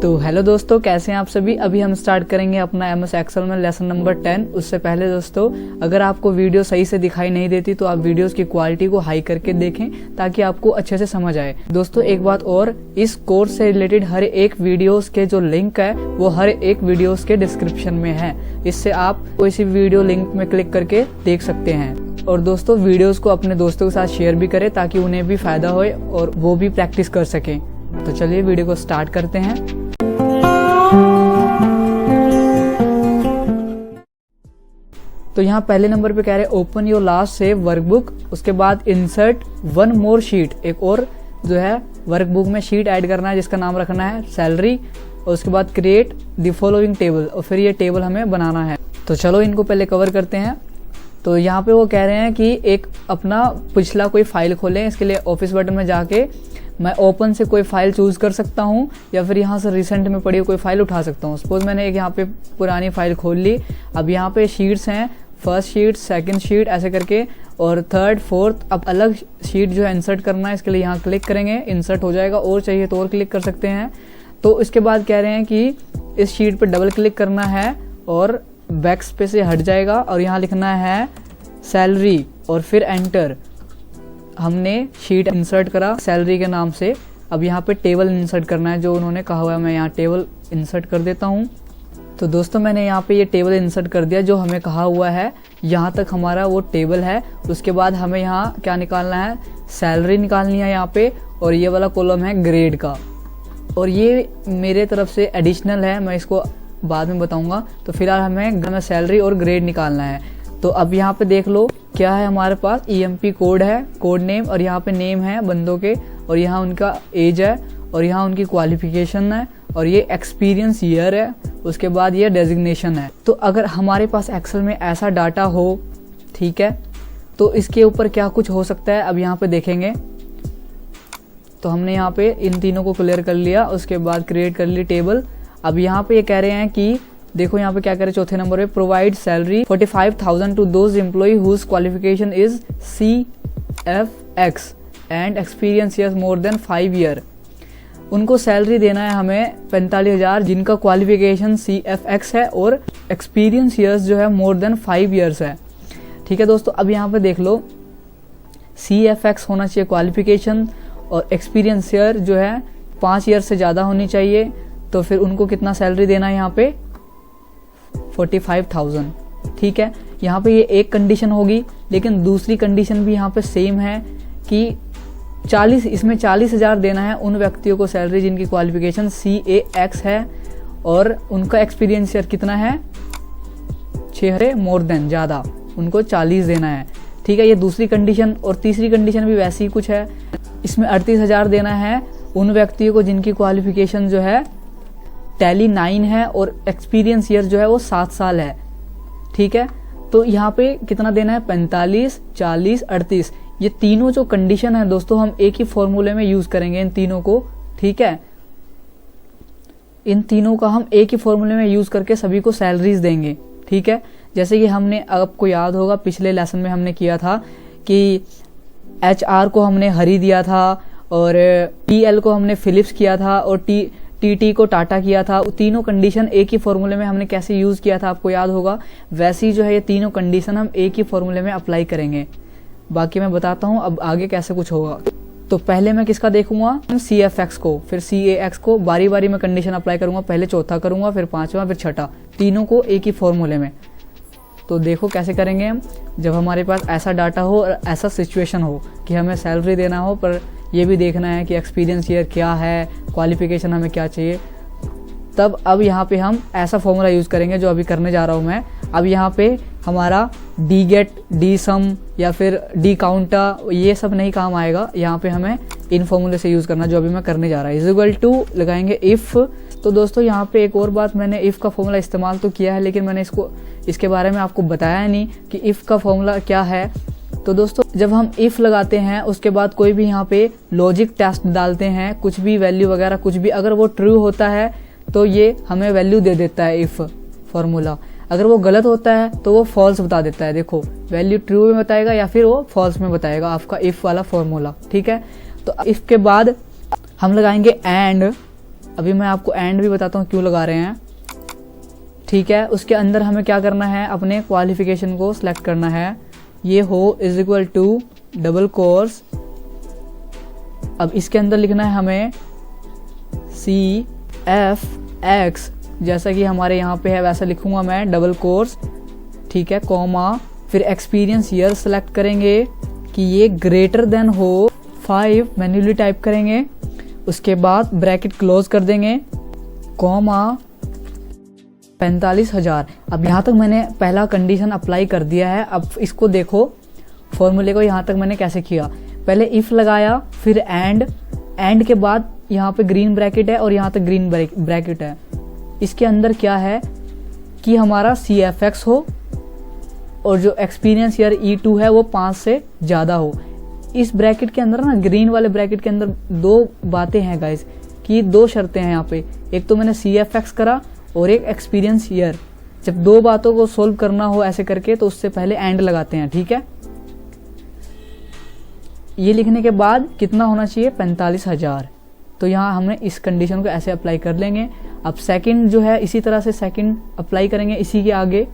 तो हेलो दोस्तों, कैसे हैं आप सभी। अभी हम स्टार्ट करेंगे अपना एमएस एक्सेल में लेसन नंबर 10। उससे पहले दोस्तों, अगर आपको वीडियो सही से दिखाई नहीं देती तो आप वीडियोस की क्वालिटी को हाई करके देखें ताकि आपको अच्छे से समझ आए। दोस्तों एक बात और, इस कोर्स से रिलेटेड हर एक वीडियोस के जो लिंक है वो हर एक वीडियोस के डिस्क्रिप्शन में है। इससे आप कोई सी वीडियो लिंक में क्लिक करके देख सकते हैं। और दोस्तों वीडियोस को अपने दोस्तों के साथ शेयर भी करें ताकि उन्हें भी फायदा होए और वो भी प्रैक्टिस कर सकें। तो चलिए वीडियो को स्टार्ट करते हैं। तो यहाँ पहले नंबर पे कह रहे हैं open your last save workbook. उसके बाद इंसर्ट वन मोर शीट, एक और जो है वर्कबुक में शीट ऐड करना है जिसका नाम रखना है सैलरी। और उसके बाद क्रिएट द फॉलोइंग टेबल, और फिर ये टेबल हमें बनाना है। तो चलो इनको पहले कवर करते हैं। तो यहाँ पे वो कह रहे हैं कि एक अपना पिछला कोई फाइल खोलें। इसके लिए ऑफिस बटन में जाके मैं ओपन से कोई फाइल चूज कर सकता हूँ या फिर यहाँ से रिसेंट में पड़ी कोई फाइल उठा सकता हूँ। सपोज मैंने एक यहाँ पे पुरानी फाइल खोल ली। अब यहाँ पे शीट्स हैं, फर्स्ट शीट, सेकंड शीट, ऐसे करके, और थर्ड, फोर्थ। अब अलग शीट जो है इंसर्ट करना है। इसके लिए यहाँ क्लिक करेंगे, इंसर्ट हो जाएगा। और चाहिए तो और क्लिक कर सकते हैं। तो इसके बाद कह रहे हैं कि इस शीट पर डबल क्लिक करना है और बैक स्पेस से हट जाएगा और यहाँ लिखना है सैलरी और फिर एंटर। हमने शीट इंसर्ट करा सैलरी के नाम से। अब यहाँ पे टेबल इंसर्ट करना है जो उन्होंने कहा हुआ है। मैं यहाँ टेबल इंसर्ट कर देता हूँ। तो दोस्तों मैंने यहाँ पे ये टेबल इंसर्ट कर दिया जो हमें कहा हुआ है। यहाँ तक हमारा वो टेबल है। उसके बाद हमें यहाँ क्या निकालना है, सैलरी निकालनी है यहाँ पे। और ये वाला कॉलम है ग्रेड का, और ये मेरे तरफ से एडिशनल है, मैं इसको बाद में बताऊंगा। तो फिलहाल हमें सैलरी और ग्रेड निकालना है। तो अब यहाँ पे देख लो क्या है हमारे पास, EMP कोड है, कोड नेम, और यहाँ पे नेम है बंदों के, और यहाँ उनका एज है, और यहाँ उनकी क्वालिफिकेशन है, और ये एक्सपीरियंस ईयर है। उसके बाद ये डेजिग्नेशन है। तो अगर हमारे पास एक्सेल में ऐसा डाटा हो, ठीक है, तो इसके ऊपर क्या कुछ हो सकता है अब यहाँ पे देखेंगे। तो हमने यहाँ पे इन तीनों को क्लियर कर लिया। उसके बाद क्रिएट कर ली टेबल। अब यहाँ पे ये कह रहे हैं कि देखो यहाँ पे क्या कह रहे हैं चौथे नंबर पे, provide salary 45,000 to those employ whose qualification is CFX and experience years more than 5 year. उनको सैलरी देना है हमें 45,000 जिनका क्वालिफिकेशन CFX है और एक्सपीरियंस ईयर्स जो है मोर देन 5 ईयर्स है। ठीक है दोस्तों, अब यहाँ पे देख लो CFX होना चाहिए क्वालिफिकेशन, और एक्सपीरियंस ईयर जो है 5 ईयर से ज़्यादा होनी चाहिए। तो फिर उनको कितना सैलरी देना है यहाँ पे, 45,000। ठीक है, यहाँ पे ये एक कंडीशन होगी, लेकिन दूसरी कंडीशन भी यहाँ पे सेम है कि 40, इसमें 40,000 देना है उन व्यक्तियों को सैलरी जिनकी क्वालिफिकेशन CAX है और उनका एक्सपीरियंस ईयर कितना है, 6 मोर देन, ज़्यादा, उनको 40 देना है। ठीक है, ये दूसरी कंडीशन। और तीसरी कंडीशन भी वैसी ही कुछ है। इसमें 38,000 देना है उन व्यक्तियों को जिनकी क्वालिफिकेशन जो है टैली 9 है और एक्सपीरियंस ईयर जो है वो 7 साल है। ठीक है, तो यहाँ पे कितना देना है, 45, 40, 38। ये तीनों जो कंडीशन है दोस्तों हम एक ही फॉर्मूले में यूज करेंगे इन तीनों को। ठीक है, इन तीनों का हम एक ही फॉर्मूले में यूज करके सभी को सैलरीज देंगे। ठीक है, जैसे कि हमने, आपको याद होगा पिछले लेसन में हमने किया था कि HR को हमने हरी दिया था, और TL को हमने फिलिप्स किया था, और TT को टाटा किया था। तीनों कंडीशन एक ही फॉर्मूले में हमने कैसे यूज किया था आपको याद होगा। वैसे ही जो है ये तीनों कंडीशन हम एक ही फॉर्मूले में अप्लाई करेंगे। बाकी मैं बताता हूँ अब आगे कैसे कुछ होगा। तो पहले मैं किसका देखूंगा, CFX को, फिर CAX को, बारी बारी में कंडीशन अप्लाई करूंगा। पहले चौथा करूंगा, फिर पांचवा, फिर छठा, तीनों को एक ही फॉर्मूले में। तो देखो कैसे करेंगे हम, जब हमारे पास ऐसा डाटा हो और ऐसा सिचुएशन हो कि हमें सैलरी देना हो पर ये भी देखना है कि एक्सपीरियंस ईयर क्या है, क्वालिफिकेशन हमें क्या चाहिए, तब अब यहाँ पे हम ऐसा फॉर्मूला यूज़ करेंगे जो अभी करने जा रहा हूँ मैं। अब यहाँ पे हमारा DGET, DSUM या फिर DCOUNTA ये सब नहीं काम आएगा। यहाँ पे हमें इन फॉर्मूले से यूज़ करना जो अभी मैं करने जा रहा हूँ। इज इक्वल टू लगाएंगे इफ़। तो दोस्तों यहाँ पे एक और बात, मैंने इफ़ का फॉर्मूला इस्तेमाल तो किया है लेकिन मैंने इसके बारे में आपको बताया नहीं कि इफ़ का फॉर्मूला क्या है। तो दोस्तों जब हम इफ़ लगाते हैं उसके बाद कोई भी यहाँ पे लॉजिक टेस्ट डालते हैं, कुछ भी वैल्यू वगैरह कुछ भी, अगर वो ट्रू होता है तो ये हमें वैल्यू दे देता है इफ़ फॉर्मूला। अगर वो गलत होता है तो वो फॉल्स बता देता है। देखो वैल्यू ट्रू में बताएगा या फिर वो फॉल्स में बताएगा आपका इफ़ वाला फॉर्मूला। ठीक है, तो इफ़ के बाद हम लगाएंगे एंड अभी मैं आपको एंड भी बताता हूँ क्यों लगा रहे हैं, ठीक है। उसके अंदर हमें क्या करना है, अपने क्वालिफिकेशन को सिलेक्ट करना है, ये हो is equal to double course. अब इसके अंदर लिखना है हमें CFX, जैसा कि हमारे यहाँ पे है वैसा लिखूंगा मैं, डबल कोर्स, ठीक है, कॉमा, फिर एक्सपीरियंस ईयर सेलेक्ट करेंगे कि ये ग्रेटर देन हो 5, मैन्युअली टाइप करेंगे। उसके बाद ब्रैकेट क्लोज कर देंगे, कॉमा 45,000। अब यहाँ तक मैंने पहला कंडीशन अप्लाई कर दिया है। अब इसको देखो, फॉर्मूले को यहाँ तक मैंने कैसे किया, पहले इफ लगाया, फिर एंड के बाद यहाँ पे ग्रीन ब्रैकेट है और यहाँ तक ग्रीन ब्रैकेट है। इसके अंदर क्या है कि हमारा CFX हो और जो एक्सपीरियंस ईयर E2 है वो 5 से ज़्यादा हो। इस ब्रैकेट के अंदर ना, ग्रीन वाले ब्रैकेट के अंदर दो बातें हैं गाइस, कि दो शर्तें हैं यहाँ पे। एक तो मैंने CFX करा और एक एक्सपीरियंस ईयर। जब दो बातों को सोल्व करना हो ऐसे करके तो उससे पहले एंड लगाते हैं, ठीक है। ये लिखने के बाद कितना होना चाहिए, 45,000। तो यहाँ हमने इस कंडीशन को ऐसे अप्लाई कर लेंगे। अब सेकंड जो है इसी तरह से सेकंड अप्लाई करेंगे इसी के आगे।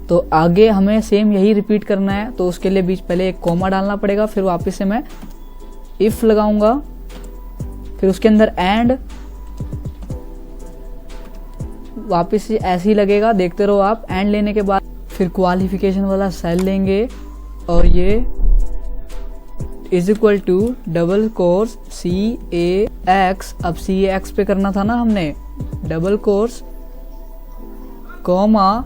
तो आगे हमें सेम यही रिपीट करना है, तो उसके लिए बीच पहले एक कॉमा डालना पड़ेगा, फिर वापस से मैं इफ लगाऊंगा, फिर उसके अंदर एंड, वापस से ऐसे ही लगेगा, देखते रहो आप। एंड लेने के बाद फिर क्वालिफिकेशन वाला सेल लेंगे और ये is equal to double course CAX, अब CAX पे करना था ना हमने, double course comma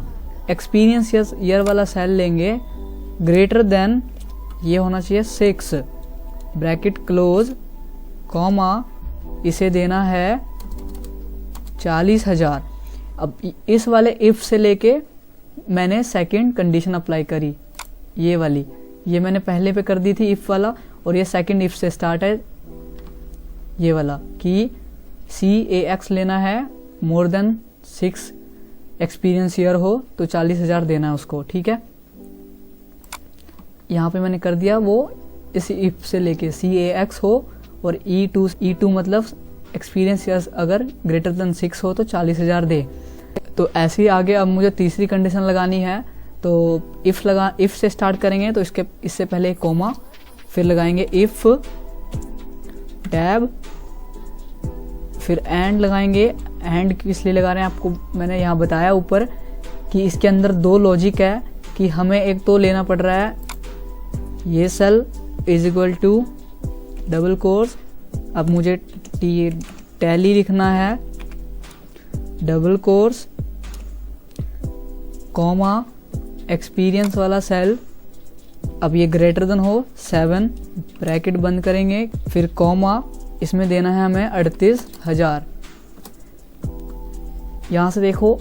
experience year वाला सेल लेंगे, ग्रेटर देन ये होना चाहिए 6, ब्रैकेट क्लोज, कॉमा, इसे देना है 40,000। अब इस वाले इफ से लेके मैंने सेकंड कंडीशन अप्लाई करी, ये वाली, ये मैंने पहले पे कर दी थी इफ वाला, और ये सेकंड इफ से स्टार्ट है ये वाला, कि CAX लेना है, मोर देन 6 एक्सपीरियंस ईयर हो तो 40,000 देना है उसको, ठीक है। यहाँ पे मैंने कर दिया वो इस इफ से लेके CAX हो और E2 मतलब एक्सपीरियंस ईयर अगर ग्रेटर देन 6 हो तो 40,000 दे। तो ऐसे ही आगे अब मुझे तीसरी कंडीशन लगानी है, तो इफ से स्टार्ट करेंगे, तो इससे पहले एक कॉमा, फिर लगाएंगे इफ टैब, फिर एंड लगाएंगे। एंड किस लिए लगा रहे हैं आपको मैंने यहाँ बताया ऊपर, कि इसके अंदर दो लॉजिक है, कि हमें एक तो लेना पड़ रहा है ये cell is equal to double course, अब मुझे टैली लिखना है, डबल कोर्स कॉमा एक्सपीरियंस वाला सेल, अब ये ग्रेटर देन हो 7, ब्रैकेट बंद करेंगे, फिर कॉमा, इसमें देना है हमें 38,000। यहाँ से देखो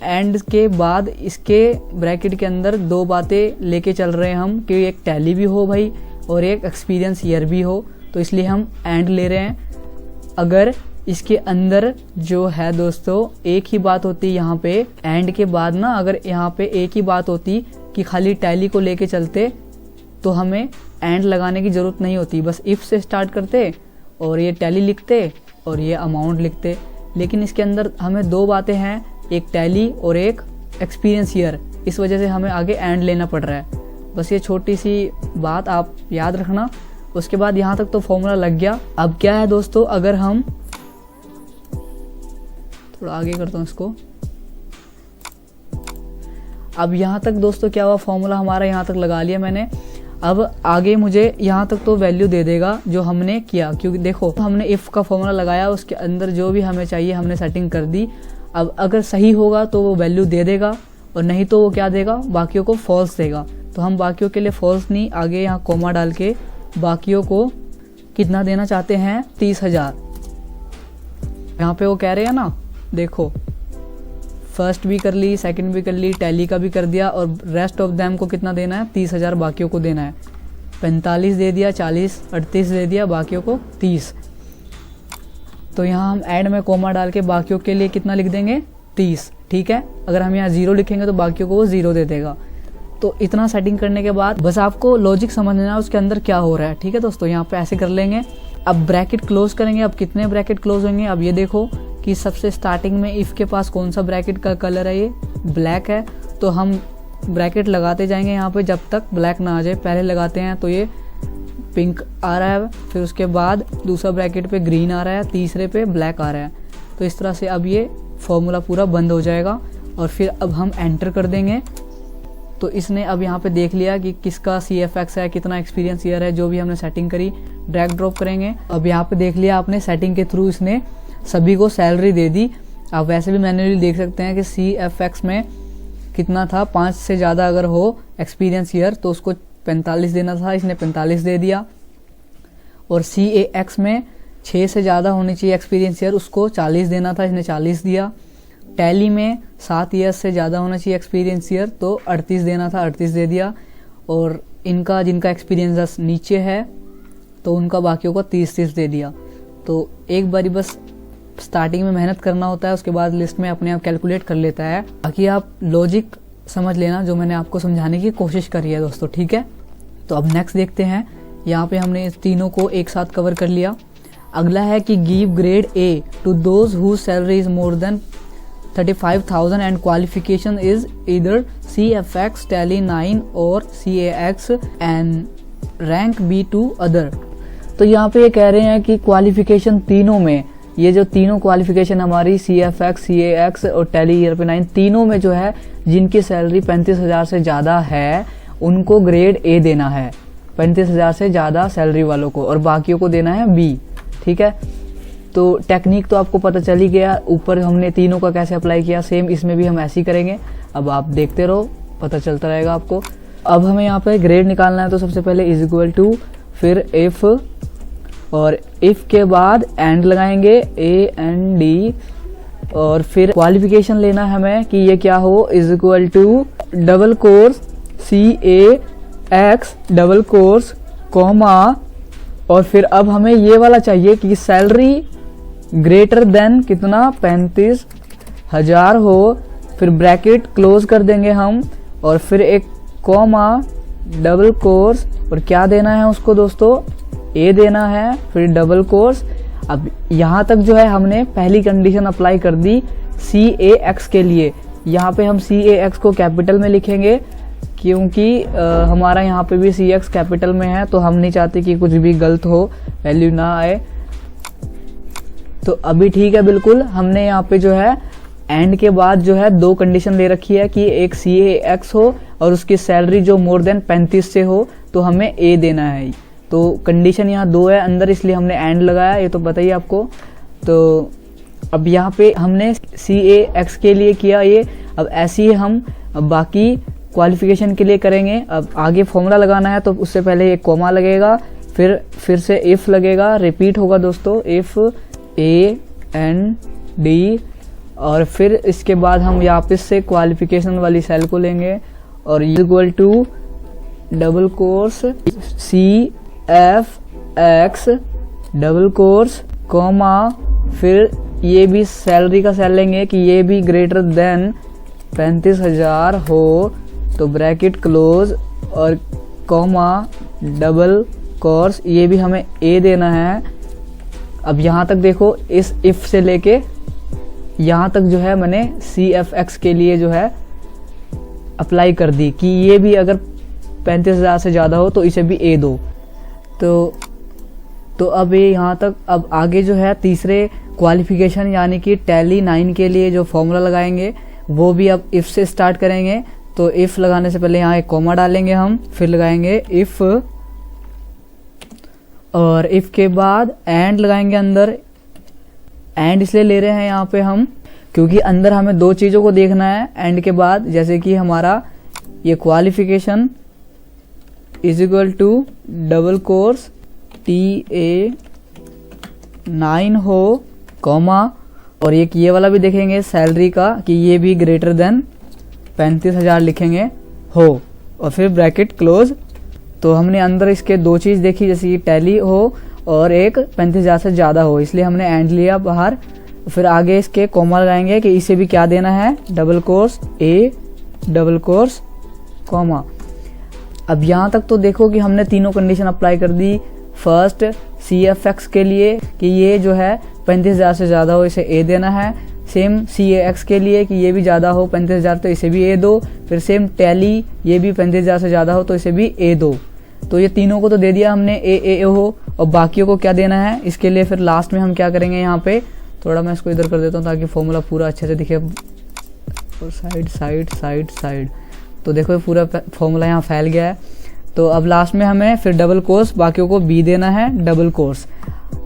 एंड के बाद इसके ब्रैकेट के अंदर दो बातें लेके चल रहे हैं हम, कि एक टैली भी हो भाई और एक एक्सपीरियंस ईयर भी हो, तो इसलिए हम एंड ले रहे हैं। अगर इसके अंदर जो है दोस्तों एक ही बात होती यहाँ पे एंड के बाद ना, अगर यहाँ पे एक ही बात होती कि खाली टैली को लेके चलते तो हमें एंड लगाने की जरूरत नहीं होती, बस इफ से स्टार्ट करते और ये टैली लिखते और ये अमाउंट लिखते। लेकिन इसके अंदर हमें दो बातें हैं, एक टैली और एक एक्सपीरियंस ईयर, इस वजह से हमें आगे एंड लेना पड़ रहा है। बस ये छोटी सी बात आप याद रखना। उसके बाद यहाँ तक तो फॉर्मूला लग गया। अब क्या है दोस्तों, अगर हम थोड़ा आगे करता हूँ इसको, अब यहाँ तक दोस्तों क्या हुआ, फॉर्मूला हमारा यहाँ तक लगा लिया मैंने। अब आगे मुझे यहाँ तक तो वैल्यू दे देगा जो हमने किया, क्योंकि देखो हमने इफ का फॉर्मूला लगाया, उसके अंदर जो भी हमें चाहिए हमने सेटिंग कर दी। अब अगर सही होगा तो वो वैल्यू दे देगा और नहीं तो वो क्या देगा, बाकियों को फॉल्स देगा। तो हम बाकियों के लिए फॉल्स नहीं, आगे यहाँ कोमा डाल के बाकियों को कितना देना चाहते हैं, 30,000। यहाँ पे वो कह रहे हैं ना, देखो फर्स्ट भी कर ली, सेकंड भी कर ली, टैली का भी कर दिया, और रेस्ट ऑफ देम को कितना देना है, 30,000 बाकियों को देना है। 45 दे दिया, 40, 38 दे दिया, बाकियों को 30। तो यहाँ हम ऐड में कोमा डाल के बाकियों के लिए कितना लिख देंगे, 30, ठीक है। अगर हम यहाँ 0 लिखेंगे तो बाकियों को वो 0 दे देगा। तो इतना सेटिंग करने के बाद बस आपको लॉजिक समझना है उसके अंदर क्या हो रहा है, ठीक है दोस्तों। यहाँ पे ऐसे कर लेंगे, अब ब्रैकेट क्लोज करेंगे। अब कितने ब्रैकेट क्लोज होंगे, अब ये देखो कि सबसे स्टार्टिंग में इफ के पास कौन सा ब्रैकेट का कलर है, ये ब्लैक है, तो हम ब्रैकेट लगाते जाएंगे यहाँ पे जब तक ब्लैक ना आ जाए। पहले लगाते हैं तो ये पिंक आ रहा है, फिर उसके बाद दूसरा ब्रैकेट पे ग्रीन आ रहा है, तीसरे पे ब्लैक आ रहा है। तो इस तरह से अब ये फॉर्मूला पूरा बंद हो जाएगा और फिर अब हम एंटर कर देंगे। तो इसने अब यहाँ पे देख लिया कि किसका CFX है, कितना एक्सपीरियंस ईयर है, जो भी हमने सेटिंग करी। ड्रैग ड्रॉप करेंगे। अब यहाँ पे देख लिया आपने सेटिंग के थ्रू इसने सभी को सैलरी दे दी। आप वैसे भी मैन्युअली देख सकते हैं कि CFX में कितना था, 5 से ज़्यादा अगर हो एक्सपीरियंस ईयर तो उसको 45 देना था, इसने 45 दे दिया। और CAX में 6 से ज़्यादा होनी चाहिए एक्सपीरियंस ईयर, उसको 40 देना था, इसने 40 दिया। टैली में 7 ईयर्स से ज़्यादा होना चाहिए एक्सपीरियंस ईयर, तो 38 देना था, 38 दे दिया। और इनका जिनका एक्सपीरियंस नीचे है तो उनका बाकियों को 30 दे दिया। तो एक बारी बस स्टार्टिंग में मेहनत करना होता है, उसके बाद लिस्ट में अपने आप कैलकुलेट कर लेता है। बाकी आप लॉजिक समझ लेना जो मैंने आपको समझाने की कोशिश करी है दोस्तों, ठीक है। तो अब नेक्स्ट देखते हैं। यहाँ पे हमने इस तीनों को एक साथ कवर कर लिया। अगला है कि give grade A to those whose salary is more than 35,000 and qualification is इधर CFX Tally 9 और CAX and rank B to other. तो यहाँ पे ये कह रहे हैं कि क्वालिफिकेशन तीनों में, ये जो तीनों क्वालिफिकेशन हमारी CFX, CAX और टैली ईयर पे 9 तीनों में जो है जिनकी सैलरी 35,000 से ज़्यादा है उनको ग्रेड A देना है, 35,000 से ज़्यादा सैलरी वालों को, और बाकियों को देना है B, ठीक है। तो टेक्निक तो आपको पता चल ही गया, ऊपर हमने तीनों का कैसे अप्लाई किया, सेम इसमें भी हम ऐसे ही करेंगे। अब आप देखते रहो, पता चलता रहेगा आपको। अब हमें यहाँ पे ग्रेड निकालना है, तो सबसे पहले इज इक्वल टू, फिर इफ, और इफ के बाद एंड लगाएंगे AND, और फिर क्वालिफिकेशन लेना है हमें कि ये क्या हो, is equal to double course CAX double course comma, और फिर अब हमें ये वाला चाहिए कि सैलरी ग्रेटर देन कितना 35,000 हो, फिर ब्रैकेट क्लोज कर देंगे हम, और फिर एक कॉमा डबल कोर्स, और क्या देना है उसको दोस्तों, A देना है, फिर डबल कोर्स। अब यहाँ तक जो है हमने पहली कंडीशन अप्लाई कर दी CAX के लिए। यहाँ पे हम CAX को कैपिटल में लिखेंगे क्योंकि हमारा यहाँ पे भी CX कैपिटल में है, तो हम नहीं चाहते कि कुछ भी गलत हो, वैल्यू ना आए। तो अभी ठीक है बिल्कुल। हमने यहाँ पे जो है एंड के बाद जो है 2 कंडीशन ले रखी है कि एक CAX हो और उसकी सैलरी जो मोर देन 35 से हो, तो हमें A देना है। तो कंडीशन यहाँ 2 है अंदर, इसलिए हमने एंड लगाया, ये तो पता ही आपको। तो अब यहाँ पे हमने CAX के लिए किया ये, अब ऐसे ही हम बाकी क्वालिफिकेशन के लिए करेंगे। अब आगे फॉर्मूला लगाना है तो उससे पहले एक कॉमा लगेगा, फिर से इफ लगेगा, रिपीट होगा दोस्तों, इफ AND, और फिर इसके बाद हम वापस से क्वालिफिकेशन वाली सेल को लेंगे और equal to double quotes CFX double course comma, फिर ये भी सैलरी का सेल लेंगे कि ये भी ग्रेटर देन 35,000 हो, तो ब्रैकेट क्लोज और कॉमा डबल कोर्स, ये भी हमें A देना है। अब यहाँ तक देखो, इस इफ से लेके यहाँ तक जो है मैंने CFX के लिए जो है अप्लाई कर दी कि ये भी अगर 35,000 से ज़्यादा हो तो इसे भी A दो। तो अब ये यहाँ तक। अब आगे जो है तीसरे क्वालिफिकेशन यानी कि टैली 9 के लिए जो फॉर्मूला लगाएंगे वो भी अब इफ से स्टार्ट करेंगे। तो इफ लगाने से पहले यहाँ एक कॉमा डालेंगे हम, फिर लगाएंगे इफ, और इफ के बाद एंड लगाएंगे अंदर। एंड इसलिए ले रहे हैं यहाँ पे हम क्योंकि अंदर हमें 2 चीजों को देखना है एंड के बाद, जैसे कि हमारा ये qualification is equal to double quotes TA9 हो कॉमा, और ये वाला भी देखेंगे सैलरी का कि ये भी ग्रेटर देन 35,000 लिखेंगे हो, और फिर ब्रैकेट क्लोज। तो हमने अंदर इसके 2 चीज देखी, जैसे कि टैली हो और एक 35,000 से ज्यादा हो, इसलिए हमने एंड लिया बाहर। फिर आगे इसके कॉमा लगाएंगे कि इसे भी क्या देना है, double course A double course comma. अब यहाँ तक तो देखो कि हमने तीनों कंडीशन अप्लाई कर दी, फर्स्ट CFX के लिए कि ये जो है 35,000 से ज़्यादा हो, इसे A देना है। सेम CAX के लिए कि ये भी ज़्यादा हो 35,000 तो इसे भी A दो। फिर सेम टैली ये भी 35,000 से ज़्यादा हो तो इसे भी A दो। तो ये तीनों को तो दे दिया हमने A हो, और बाकियों को क्या देना है इसके लिए फिर लास्ट में हम क्या करेंगे, यहाँ पे थोड़ा मैं इसको इधर कर देता हूँ ताकि फॉर्मूला पूरा अच्छे से दिखे। और साइड साइड साइड साइड, तो देखो ये पूरा फॉर्मूला यहाँ फैल गया है। तो अब लास्ट में हमें फिर डबल कोर्स बाकियों को B देना है, डबल कोर्स।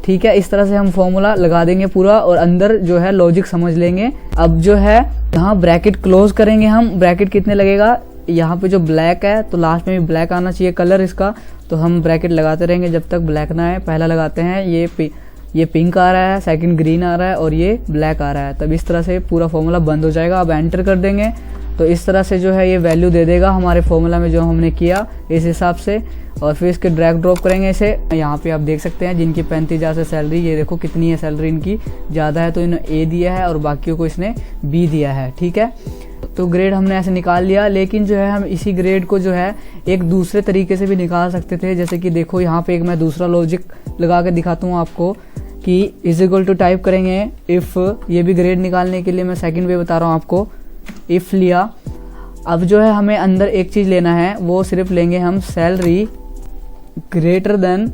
ठीक है, इस तरह से हम फॉर्मूला लगा देंगे पूरा और अंदर जो है लॉजिक समझ लेंगे। अब जो है यहाँ ब्रैकेट क्लोज करेंगे हम। ब्रैकेट कितने लगेगा, यहाँ पे जो ब्लैक है तो लास्ट में भी ब्लैक आना चाहिए कलर इसका, तो हम ब्रैकेट लगाते रहेंगे जब तक ब्लैक ना आए। पहला लगाते हैं ये पिंक आ रहा है, सेकंड ग्रीन आ रहा है और ये ब्लैक आ रहा है, तब इस तरह से पूरा फॉर्मूला बंद हो जाएगा। अब एंटर कर देंगे तो इस तरह से जो है ये वैल्यू दे देगा हमारे फॉर्मूला में जो हमने किया इस हिसाब से। और फिर इसके ड्रैग ड्रॉप करेंगे इसे। यहाँ पे आप देख सकते हैं जिनकी 35,000 से सैलरी, ये देखो कितनी है सैलरी इनकी, ज़्यादा है तो इन्होंने A दिया है और बाकियों को इसने B दिया है। ठीक है, तो ग्रेड हमने ऐसे निकाल लिया। लेकिन जो है हम इसी ग्रेड को जो है एक दूसरे तरीके से भी निकाल सकते थे। जैसे कि देखो यहाँ पे एक मैं दूसरा लॉजिक लगा के दिखाता हूँ आपको कि इज इक्वल टू टाइप करेंगे इफ़, ये भी ग्रेड निकालने के लिए मैं सेकंड वे बता रहा हूँ आपको। इफ़ लिया, अब जो है हमें अंदर एक चीज़ लेना है, वो सिर्फ लेंगे हम सैलरी ग्रेटर देन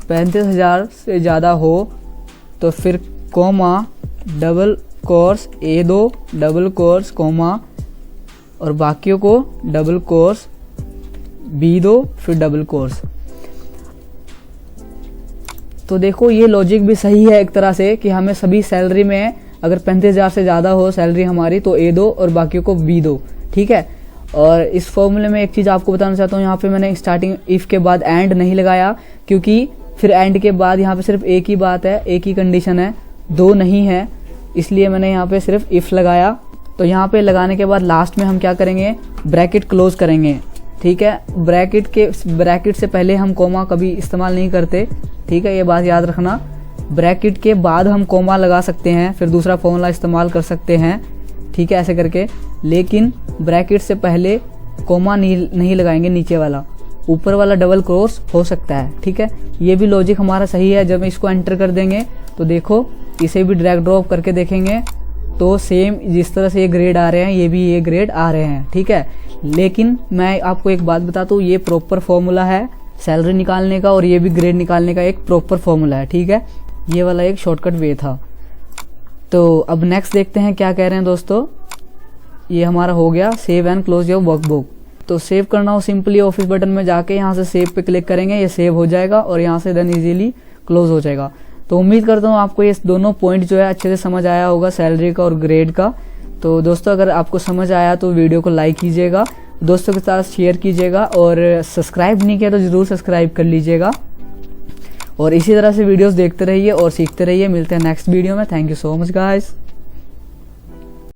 35,000 से ज़्यादा हो तो फिर कोमा डबल कोर्स A दो, डबल कोर्स कोमा, और बाकियों को डबल कोर्स B दो, फिर डबल कोर्स। तो देखो ये लॉजिक भी सही है एक तरह से कि हमें सभी सैलरी में अगर 35,000 से ज़्यादा हो सैलरी हमारी तो A दो और बाकियों को B दो। ठीक है, और इस फॉर्मूले में एक चीज़ आपको बताना चाहता हूँ, यहाँ पे मैंने स्टार्टिंग इफ़ के बाद एंड नहीं लगाया, क्योंकि फिर एंड के बाद यहाँ पे सिर्फ एक ही बात है, एक ही कंडीशन है, दो नहीं है, इसलिए मैंने यहाँ पे सिर्फ इफ़ लगाया। तो यहाँ पे लगाने के बाद लास्ट में हम क्या करेंगे, ब्रैकेट क्लोज करेंगे। ठीक है, ब्रैकेट से पहले हम कोमा कभी इस्तेमाल नहीं करते। ठीक है, ये बात याद रखना। ब्रैकेट के बाद हम कोमा लगा सकते हैं, फिर दूसरा फॉर्मूला इस्तेमाल कर सकते हैं। ठीक है, ऐसे करके, लेकिन ब्रैकेट से पहले कोमा नहीं लगाएंगे, नीचे वाला, ऊपर वाला डबल क्रॉस हो सकता है। ठीक है, ये भी लॉजिक हमारा सही है। जब इसको एंटर कर देंगे तो देखो इसे भी ड्रैग ड्रॉप करके देखेंगे तो सेम जिस तरह से ये ग्रेड आ रहे हैं ये भी ये ग्रेड आ रहे हैं। ठीक है, लेकिन मैं आपको एक बात बताता हूँ, ये प्रॉपर फॉर्मूला है सैलरी निकालने का और ये भी ग्रेड निकालने का एक प्रॉपर फॉर्मूला है। ठीक है, ये वाला एक शॉर्टकट वे था। तो अब नेक्स्ट देखते हैं क्या कह रहे हैं दोस्तों। ये हमारा हो गया save and close your workbook. तो सेव करना हो सिंपली ऑफिस बटन में जाके यहाँ से सेव पे क्लिक करेंगे, ये सेव हो जाएगा और यहाँ से देन इजीली क्लोज हो जाएगा। तो उम्मीद करता हूँ आपको ये दोनों पॉइंट जो है अच्छे से समझ आया होगा, सैलरी का और ग्रेड का। तो दोस्तों अगर आपको समझ आया तो वीडियो को लाइक कीजिएगा, दोस्तों के साथ शेयर कीजिएगा और सब्सक्राइब नहीं किया तो ज़रूर सब्सक्राइब कर लीजिएगा। और इसी तरह से वीडियोस देखते रहिए और सीखते रहिए। मिलते हैं नेक्स्ट वीडियो में। Thank you so much guys.